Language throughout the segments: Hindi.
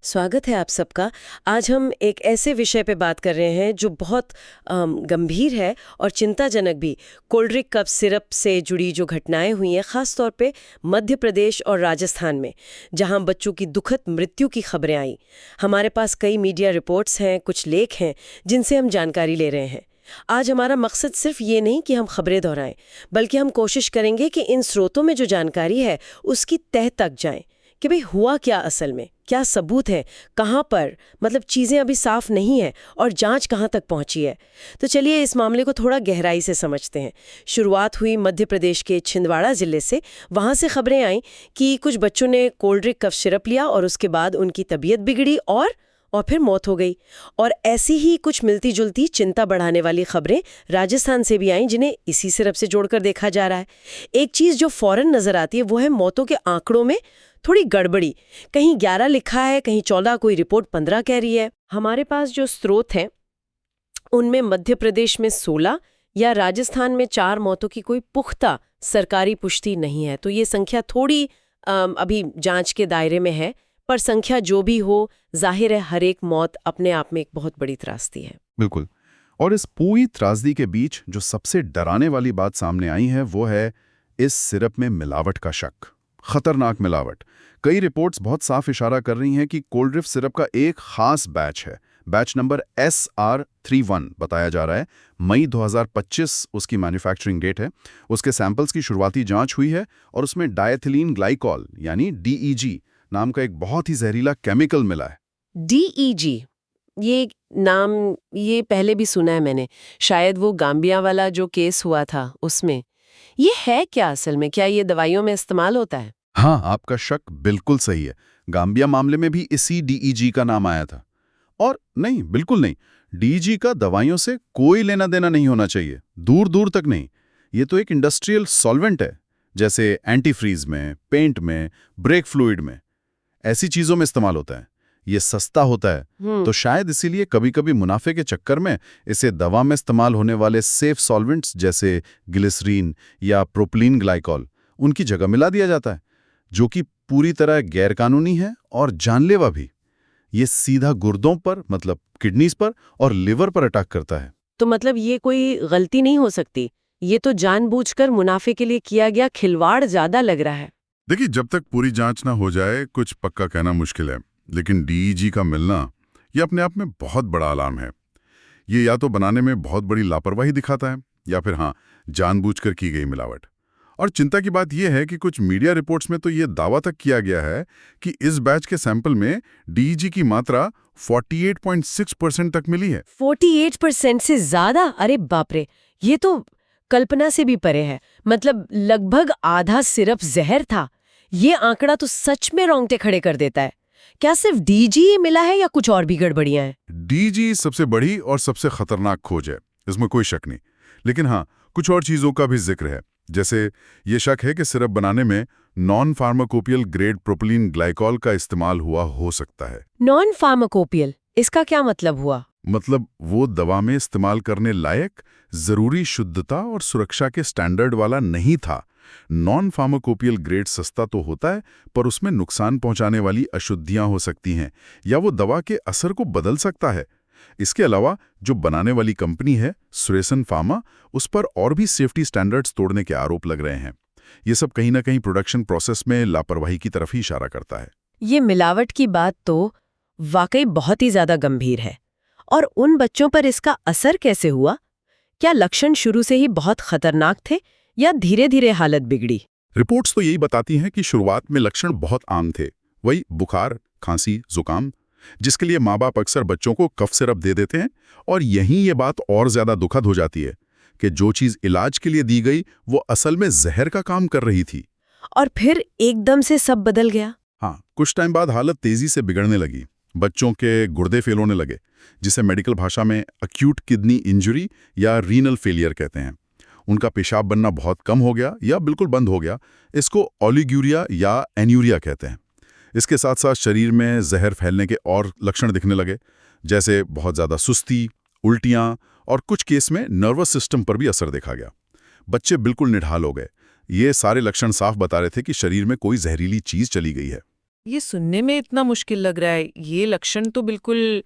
स्वागत है आप सबका। आज हम एक ऐसे विषय पे बात कर रहे हैं जो बहुत गंभीर है और चिंताजनक भी। कोल्ड ड्रिंक कप सिरप से जुड़ी जो घटनाएं हुई हैं, ख़ास तौर पे मध्य प्रदेश और राजस्थान में, जहां बच्चों की दुखद मृत्यु की खबरें आई। हमारे पास कई मीडिया रिपोर्ट्स हैं, कुछ लेख हैं जिनसे हम जानकारी ले रहे हैं। आज हमारा मकसद सिर्फ ये नहीं कि हम खबरें दोहराएं, बल्कि हम कोशिश करेंगे कि इन स्रोतों में जो जानकारी है उसकी तह तक जाएं कि भाई हुआ क्या, असल में क्या सबूत है, कहाँ पर मतलब चीज़ें अभी साफ नहीं है और जांच कहाँ तक पहुंची है। तो चलिए इस मामले को थोड़ा गहराई से समझते हैं। शुरुआत हुई मध्य प्रदेश के छिंदवाड़ा ज़िले से। वहाँ से खबरें आई कि कुछ बच्चों ने कोल्ड ड्रिंक कफ सिरप लिया और उसके बाद उनकी तबीयत बिगड़ी और फिर मौत हो गई। और ऐसी ही कुछ मिलती जुलती चिंता बढ़ाने वाली खबरें राजस्थान से भी आईं, जिन्हें इसी सिरप से जोड़कर देखा जा रहा है। एक चीज़ जो फौरन नजर आती है वो है मौतों के आंकड़ों में थोड़ी गड़बड़ी। कहीं 11 लिखा है, कहीं 14, कोई रिपोर्ट 15 कह रही है। हमारे पास जो स्रोत हैं उनमें मध्य प्रदेश में 16 या राजस्थान में 4 मौतों की कोई पुख्ता सरकारी पुष्टि नहीं है। तो ये संख्या थोड़ी अभी जांच के दायरे में है, पर संख्या जो भी हो, जाहिर है हर एक मौत अपने आप में एक बहुत बड़ी त्रासदी है। बिल्कुल। और इस पूरी त्रासदी के बीच जो सबसे डराने वाली बात सामने आई है वो है इस सिरप में मिलावट का शक। खतरनाक मिलावट। कई रिपोर्ट्स बहुत साफ इशारा कर रही हैं कि कोल्ड ड्रिंक सिरप का एक खास बैच है, बैच नंबर SR31 बताया जा रहा है। मई 2025 उसकी मैन्युफैक्चरिंग डेट है। उसके सैंपल्स की शुरुआती जांच हुई है और उसमें डायथिलीन ग्लाइकॉल यानी DEG नाम का एक बहुत ही जहरीला केमिकल मिला है। DEG, ये नाम ये पहले भी सुना है मैंने। शायद वो गाम्बिया वाला जो केस हुआ था उसमें। ये है क्या असल में? क्या ये दवाइयों में इस्तेमाल होता है? हाँ, आपका शक बिल्कुल सही है। गाम्बिया मामले में भी इसी DEG का नाम आया था। और नहीं, बिल्कुल नहीं, DEG का दवाइयों से कोई लेना देना नहीं होना चाहिए, दूर दूर तक नहीं। ये तो एक इंडस्ट्रियल सॉल्वेंट है, जैसे एंटीफ्रीज में, पेंट में, ब्रेक फ्लूइड में, ऐसी चीजों में इस्तेमाल होता है। ये सस्ता होता है, तो शायद इसीलिए कभी-कभी मुनाफे के चक्कर में इसे दवा में इस्तेमाल होने वाले सेफ सॉल्वेंट्स जैसे ग्लिसरीन या प्रोपिलीन ग्लाइकॉल उनकी जगह मिला दिया जाता है, जो कि पूरी तरह गैरकानूनी है और जानलेवा भी। ये सीधा गुर्दों पर, मतलब किडनीज पर और लिवर पर अटैक करता है। तो मतलब ये कोई गलती नहीं हो सकती, ये तो जानबूझकर मुनाफे के लिए किया गया खिलवाड़ ज्यादा लग रहा है। देखिए, जब तक पूरी जांच ना हो जाए कुछ पक्का कहना मुश्किल है, लेकिन DEG का मिलना ये अपने आप में बहुत बड़ा अलार्म है। ये या तो बनाने में बहुत बड़ी लापरवाही दिखाता है या फिर हाँ, जानबूझकर की गई मिलावट। और चिंता की बात यह है कि कुछ मीडिया रिपोर्ट्स में तो ये दावा तक किया गया है कि इस बैच के सैंपल में DEG की मात्रा 48.6% तक मिली है। 48% से ज्यादा? अरे बाप रे, ये तो कल्पना से भी परे है। मतलब लगभग आधा सिरप जहर था। ये आंकड़ा तो सच में रोंगटे खड़े कर देता है। क्या सिर्फ DEG मिला है या कुछ और भी गड़बड़ियां हैं? DEG सबसे बड़ी और सबसे खतरनाक खोज है, इसमें कोई शक नहीं। लेकिन हाँ, कुछ और चीजों का भी जिक्र है। जैसे ये शक है कि सिरप बनाने में non pharmacopoeial grade propylene glycol का इस्तेमाल हुआ हो सकता है। नॉन फार्माकोपियल, इसका क्या मतलब हुआ? मतलब वो दवा में इस्तेमाल करने लायक जरूरी शुद्धता और सुरक्षा के स्टैंडर्ड वाला नहीं था। नॉन फार्माकोपियल ग्रेड सस्ता तो होता है, पर उसमें नुकसान पहुंचाने वाली अशुद्धियां हो सकती हैं या वो दवा के असर को बदल सकता है। इसके अलावा जो बनाने वाली कंपनी है सुरेसन फार्मा, उस पर और भी सेफ्टी स्टैंडर्ड्स तोड़ने के आरोप लग रहे हैं। ये सब कहीं ना कहीं प्रोडक्शन प्रोसेस में लापरवाही की तरफ ही इशारा करता है। ये मिलावट की बात तो वाकई बहुत ही ज्यादा गंभीर है। और उन बच्चों पर इसका असर कैसे हुआ? क्या लक्षण शुरू से ही बहुत खतरनाक थे या धीरे धीरे हालत बिगड़ी? रिपोर्ट्स तो यही बताती हैं कि शुरुआत में लक्षण बहुत आम थे, वही बुखार, खांसी, जुकाम, जिसके लिए माँ बाप अक्सर बच्चों को कफ सिरप दे देते हैं। और यहीं ये बात और ज्यादा दुखद हो जाती है कि जो चीज इलाज के लिए दी गई वो असल में जहर का काम कर रही थी। और फिर एकदम से सब बदल गया। हाँ, कुछ टाइम बाद हालत तेजी से बिगड़ने लगी। बच्चों के गुर्दे फेल होने लगे, जिसे मेडिकल भाषा में अक्यूट किडनी इंजरी या रीनल फेलियर कहते हैं। उनका पेशाब बनना बहुत कम हो गया या बिल्कुल बंद हो गया। इसको ओलिग्यूरिया या एन्यूरिया कहते हैं। इसके साथ साथ शरीर में जहर फैलने के और लक्षण दिखने लगे, जैसे बहुत ज़्यादा सुस्ती, उल्टियाँ और कुछ केस में नर्वस सिस्टम पर भी असर देखा गया। बच्चे बिल्कुल निढाल हो गए। ये सारे लक्षण साफ बता रहे थे कि शरीर में कोई जहरीली चीज़ चली गई है। ये सुनने में इतना मुश्किल लग रहा है। ये लक्षण तो बिल्कुल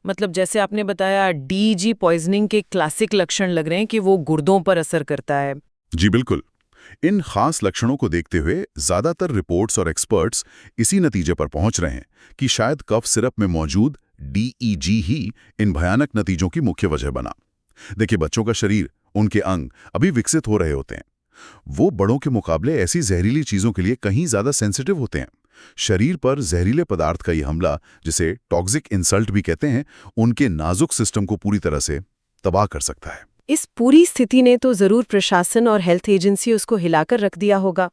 मतलब जैसे आपने बताया डीईजी पॉइजनिंग के क्लासिक लक्षण लग रहे हैं कि वो गुर्दों पर असर करता है। जी बिल्कुल। इन खास लक्षणों को देखते हुए ज्यादातर रिपोर्ट्स और एक्सपर्ट्स इसी नतीजे पर पहुंच रहे हैं कि शायद कफ सिरप में मौजूद डीईजी ही इन भयानक नतीजों की मुख्य वजह बना। देखिए, बच्चों का शरीर, उनके अंग अभी विकसित हो रहे होते हैं। वो बड़ों के मुकाबले ऐसी जहरीली चीजों के लिए कहीं ज्यादा सेंसिटिव होते हैं। शरीर पर जहरीले पदार्थ का ये हमला, जिसे टॉक्सिक इंसल्ट भी कहते हैं, उनके नाजुक सिस्टम को पूरी तरह से तबाह कर सकता है। इस पूरी स्थिति ने तो जरूर प्रशासन और हेल्थ एजेंसी उसको हिलाकर रख दिया होगा।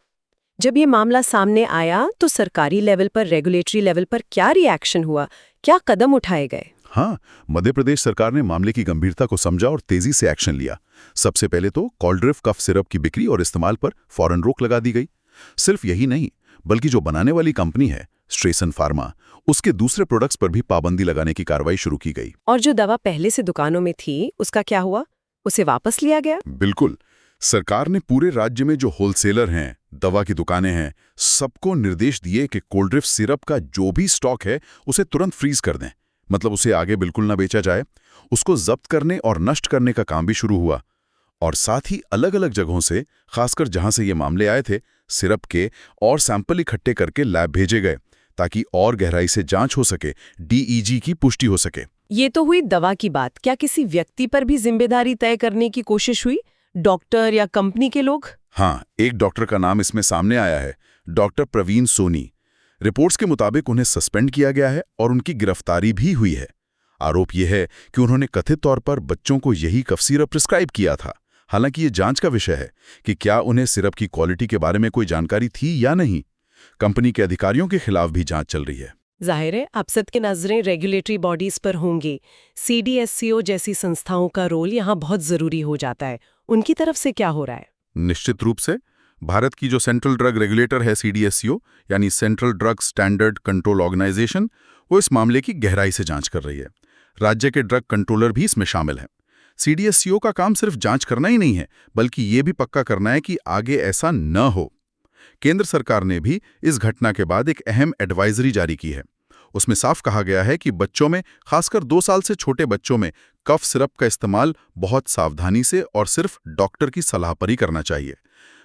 जब ये मामला सामने आया तो सरकारी लेवल पर, रेगुलेटरी लेवल पर क्या रिएक्शन हुआ, क्या कदम उठाए गए? हाँ, मध्य प्रदेश सरकार ने मामले की गंभीरता को समझा और तेजी से एक्शन लिया। सबसे पहले तो कॉल्ड्रिफ कफ सिरप की बिक्री और इस्तेमाल पर फौरन रोक लगा दी गई। सिर्फ यही नहीं, बल्कि जो बनाने वाली कंपनी है स्ट्रेसन फार्मा, उसके दूसरे प्रोडक्ट्स पर भी पाबंदी लगाने की कार्रवाई शुरू की गई। और जो दवा पहले से दुकानों में थी, उसका क्या हुआ? उसे वापस लिया गया? बिल्कुल। सरकार ने पूरे राज्य में जो होलसेलर हैं, दवा की दुकानें हैं, सबको निर्देश दिए कि कोल्ड्रिफ सिरप का जो भी स्टॉक है उसे तुरंत फ्रीज कर दें। मतलब उसे आगे बिल्कुल ना बेचा जाए। उसको जब्त करने और नष्ट करने का काम भी शुरू हुआ। और साथ ही अलग अलग जगहों से, खासकर जहां से ये मामले आए थे, सिरप के और सैंपल इकट्ठे करके लैब भेजे गए ताकि और गहराई से जांच हो सके, डीईजी की पुष्टि हो सके। ये तो हुई दवा की बात। क्या किसी व्यक्ति पर भी जिम्मेदारी तय करने की कोशिश हुई? डॉक्टर या कंपनी के लोग? हाँ, एक डॉक्टर का नाम इसमें सामने आया है, डॉक्टर प्रवीण सोनी। रिपोर्ट्स के मुताबिक उन्हें सस्पेंड किया गया है और उनकी गिरफ्तारी भी हुई है। आरोप यह है कि उन्होंने कथित तौर पर बच्चों को यही कफ सिरप प्रिस्क्राइब किया था। हालांकि ये जांच का विषय है कि क्या उन्हें सिरप की क्वालिटी के बारे में कोई जानकारी थी या नहीं। कंपनी के अधिकारियों के खिलाफ भी जांच चल रही है। जाहिर है अब सबकी नजरें रेगुलेटरी बॉडीज पर होंगी। सीडीएससीओ जैसी संस्थाओं का रोल यहाँ बहुत जरूरी हो जाता है। उनकी तरफ से क्या हो रहा है? निश्चित रूप से भारत की जो सेंट्रल ड्रग रेगुलेटर है सीडीएससीओ, यानी central drug standard control organisation, वो इस मामले की गहराई से जांच कर रही है। राज्य के ड्रग कंट्रोलर भी इसमें शामिल हैं। सीडीएससीओ का काम सिर्फ जांच करना ही नहीं है, बल्कि ये भी पक्का करना है कि आगे ऐसा न हो। केंद्र सरकार ने भी इस घटना के बाद एक अहम एडवाइजरी जारी की है। उसमें साफ कहा गया है कि बच्चों में, खासकर 2 साल से छोटे बच्चों में, कफ सिरप का इस्तेमाल बहुत सावधानी से और सिर्फ डॉक्टर की सलाह पर ही करना चाहिए।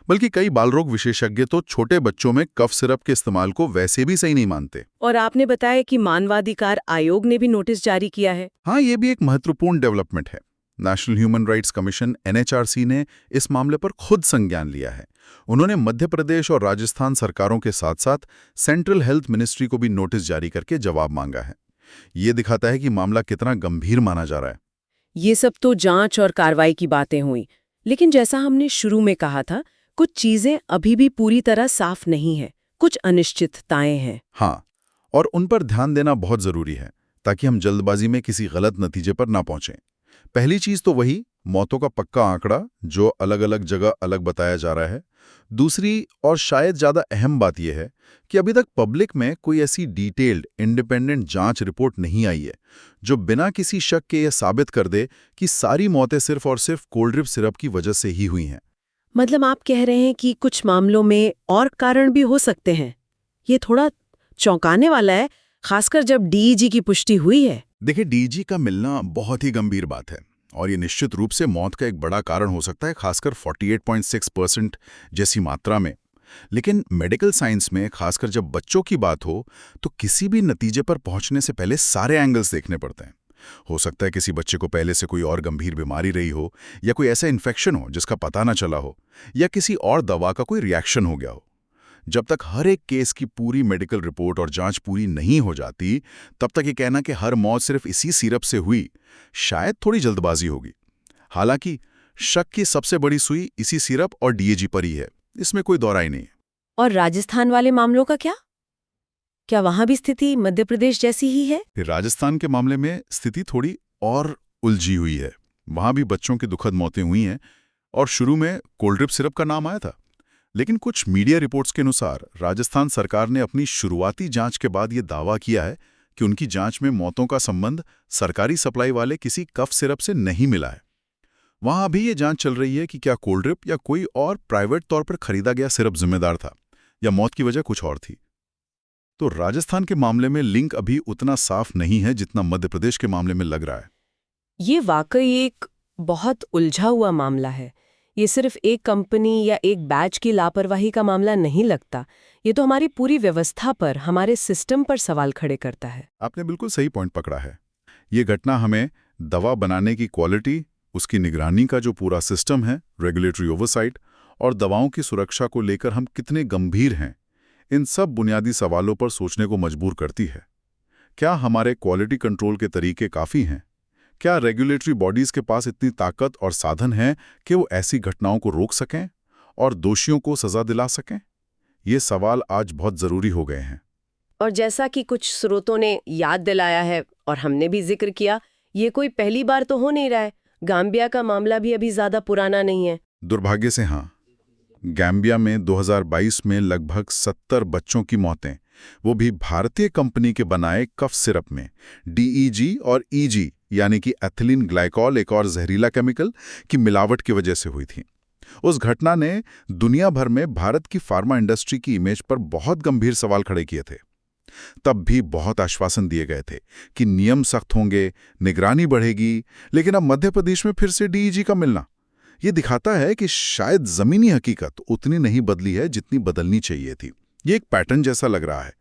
बल्कि कई बालरोग विशेषज्ञ तो छोटे बच्चों में कफ सिरप के इस्तेमाल को वैसे भी सही नहीं मानते। और आपने बताया कि मानवाधिकार आयोग ने भी नोटिस जारी किया है। हाँ, ये भी एक महत्वपूर्ण डेवलपमेंट है। National human rights commission NHRC ने इस मामले पर खुद संज्ञान लिया है। उन्होंने मध्य प्रदेश और राजस्थान सरकारों के साथ साथ सेंट्रल हेल्थ मिनिस्ट्री को भी नोटिस जारी करके जवाब मांगा है। ये दिखाता है कि मामला कितना गंभीर माना जा रहा है। ये सब तो जांच और कार्रवाई की बातें हुई, लेकिन जैसा हमने शुरू में कहा था, कुछ चीजें अभी भी पूरी तरह साफ नहीं है। कुछ अनिश्चितताएं हैं। हाँ, और उन पर ध्यान देना बहुत जरूरी है ताकि हम जल्दबाजी में किसी गलत नतीजे पर ना पहुंचें। पहली चीज तो वही मौतों का पक्का आंकड़ा, जो अलग अलग जगह अलग बताया जा रहा है। दूसरी और शायद ज्यादा अहम बात यह है कि अभी तक पब्लिक में कोई ऐसी डिटेल्ड इंडिपेंडेंट जांच रिपोर्ट नहीं आई है जो बिना किसी शक के यह साबित कर दे कि सारी मौतें सिर्फ और सिर्फ कोल्ड्रिप सिरप की वजह से ही हुई हैं। मतलब आप कह रहे हैं कि कुछ मामलों में और कारण भी हो सकते हैं। ये थोड़ा चौंकाने वाला है, खासकर जब डीईजी की पुष्टि हुई है। देखिए, डीईजी का मिलना बहुत ही गंभीर बात है और ये निश्चित रूप से मौत का एक बड़ा कारण हो सकता है, खासकर 48.6% जैसी मात्रा में। लेकिन मेडिकल साइंस में, खासकर जब बच्चों की बात हो, तो किसी भी नतीजे पर पहुंचने से पहले सारे एंगल्स देखने पड़ते हैं। हो सकता है किसी बच्चे को पहले से कोई और गंभीर बीमारी रही हो, या कोई ऐसा इन्फेक्शन हो जिसका पता ना चला हो, या किसी और दवा का कोई रिएक्शन हो गया हो। जब तक हर एक केस की पूरी मेडिकल रिपोर्ट और जांच पूरी नहीं हो जाती, तब तक ये कहना कि हर मौत सिर्फ इसी सिरप से हुई, शायद थोड़ी जल्दबाजी होगी। हालांकि शक की सबसे बड़ी सुई इसी सिरप और डीईजी पर ही है, इसमें कोई दौराई नहीं है। और राजस्थान वाले मामलों का क्या वहां भी स्थिति मध्य प्रदेश जैसी ही है? फिर राजस्थान के मामले में स्थिति थोड़ी और उलझी हुई है। वहां भी बच्चों की दुखद मौतें हुई हैं और शुरू में कोल्ड्रिप सिरप का नाम आया था। लेकिन कुछ मीडिया रिपोर्ट्स के अनुसार राजस्थान सरकार ने अपनी शुरुआती जांच के बाद ये दावा किया है कि उनकी जांच में मौतों का संबंध सरकारी सप्लाई वाले किसी कफ सिरप से नहीं मिला है। वहां अभी ये जांच चल रही है कि क्या कोल्ड्रिप या कोई और प्राइवेट तौर पर खरीदा गया सिरप जिम्मेदार था, या मौत की वजह कुछ और थी। तो राजस्थान के मामले में लिंक अभी उतना साफ नहीं है जितना मध्य प्रदेश के मामले में लग रहा है। ये वाकई एक बहुत उलझा हुआ मामला है। ये सिर्फ एक कंपनी या एक बैच की लापरवाही का मामला नहीं लगता। ये तो हमारी पूरी व्यवस्था पर, हमारे सिस्टम पर सवाल खड़े करता है। आपने बिल्कुल सही पॉइंट पकड़ा है। ये घटना हमें दवा बनाने की क्वालिटी, उसकी निगरानी का जो पूरा सिस्टम है, रेगुलेटरी ओवरसाइट, और दवाओं की सुरक्षा को लेकर हम कितने गंभीर हैं, इन सब बुनियादी सवालों पर सोचने को मजबूर करती है। क्या हमारे क्वालिटी कंट्रोल के तरीके काफ़ी हैं? क्या रेगुलेटरी बॉडीज़ के पास इतनी ताकत और साधन हैं कि वो ऐसी घटनाओं को रोक सकें और दोषियों को सज़ा दिला सकें? ये सवाल आज बहुत ज़रूरी हो गए हैं। और जैसा कि कुछ स्रोतों ने याद दिलाया है और हमने भी जिक्र किया, ये कोई पहली बार तो हो नहीं रहा है। गाम्बिया का मामला भी अभी ज्यादा पुराना नहीं है। दुर्भाग्य से हाँ, गैम्बिया में 2022 में लगभग 70 बच्चों की मौतें, वो भी भारतीय कंपनी के बनाए कफ सिरप में DEG और EG यानी कि एथिलीन ग्लाइकॉल, एक और जहरीला केमिकल, की मिलावट की वजह से हुई थी। उस घटना ने दुनिया भर में भारत की फार्मा इंडस्ट्री की इमेज पर बहुत गंभीर सवाल खड़े किए थे। तब भी बहुत आश्वासन दिए गए थे कि नियम सख्त होंगे, निगरानी बढ़ेगी, लेकिन अब मध्य प्रदेश में फिर से DEG का मिलना, ये दिखाता है कि शायद जमीनी हकीकत उतनी नहीं बदली है जितनी बदलनी चाहिए थी। ये एक पैटर्न जैसा लग रहा है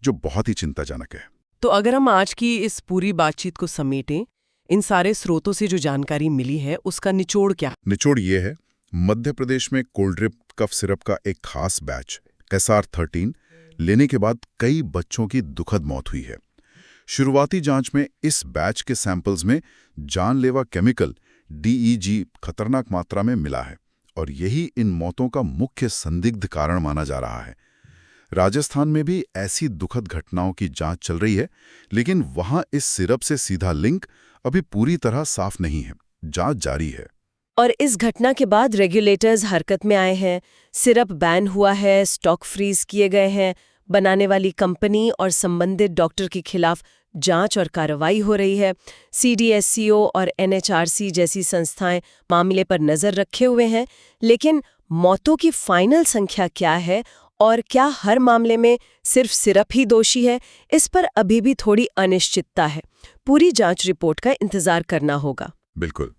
जो बहुत ही चिंताजनक है। तो अगर हम आज की इस पूरी बातचीत को समेटें, इन सारे स्रोतों से जो जानकारी मिली है उसका निचोड़ क्या? निचोड़ ये है, मध्य प्रदेश में कोल्ड ड्रिप कफ सिरप का एक खास बैच SR13 लेने के बाद कई बच्चों की दुखद मौत हुई है। शुरुआती जांच में इस बैच के सैंपल्स में जानलेवा केमिकल DEG खतरनाक मात्रा में मिला है और यही इन मौतों का मुख्य संदिग्ध कारण माना जा रहा है। राजस्थान में भी ऐसी दुखद घटनाओं की जांच चल रही है, लेकिन वहां इस सिरप से सीधा लिंक अभी पूरी तरह साफ नहीं है। जांच जारी है। और इस घटना के बाद रेगुलेटर्स हरकत में आए हैं, सिरप बैन हुआ है, स्टॉक फ्रीज किए गए हैं, बनाने वाली कंपनी और संबंधित डॉक्टर के खिलाफ जांच और कार्रवाई हो रही है। CDSCO और NHRC जैसी संस्थाएं मामले पर नजर रखे हुए हैं, लेकिन मौतों की फाइनल संख्या क्या है और क्या हर मामले में सिर्फ सिरप ही दोषी है, इस पर अभी भी थोड़ी अनिश्चितता है। पूरी जांच रिपोर्ट का इंतजार करना होगा। बिल्कुल।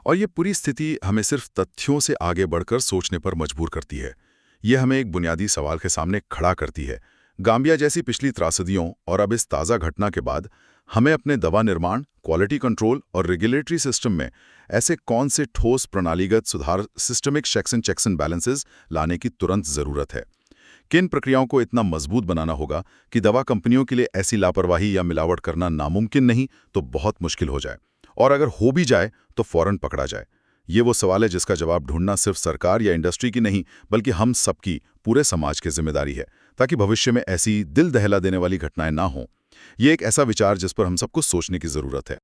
और ये पूरी स्थिति हमें सिर्फ तथ्यों से आगे बढ़कर सोचने पर मजबूर करती है। ये हमें एक बुनियादी सवाल के सामने खड़ा करती है। गाम्बिया जैसी पिछली त्रासदियों और अब इस ताज़ा घटना के बाद हमें अपने दवा निर्माण, क्वालिटी कंट्रोल और रेगुलेटरी सिस्टम में ऐसे कौन से ठोस प्रणालीगत सुधार, सिस्टमिक चेक्स एंड बैलेंसेस लाने की तुरंत ज़रूरत है। किन प्रक्रियाओं को इतना मजबूत बनाना होगा कि दवा कंपनियों के लिए ऐसी लापरवाही या मिलावट करना नामुमकिन नहीं तो बहुत मुश्किल हो जाए, और अगर हो भी जाए तो फौरन पकड़ा जाए। ये वो सवाल है जिसका जवाब ढूंढना सिर्फ सरकार या इंडस्ट्री की नहीं, बल्कि हम सबकी, पूरे समाज की जिम्मेदारी है, ताकि भविष्य में ऐसी दिल दहला देने वाली घटनाएं ना हों। ये एक ऐसा विचार जिस पर हम सबको सोचने की जरूरत है।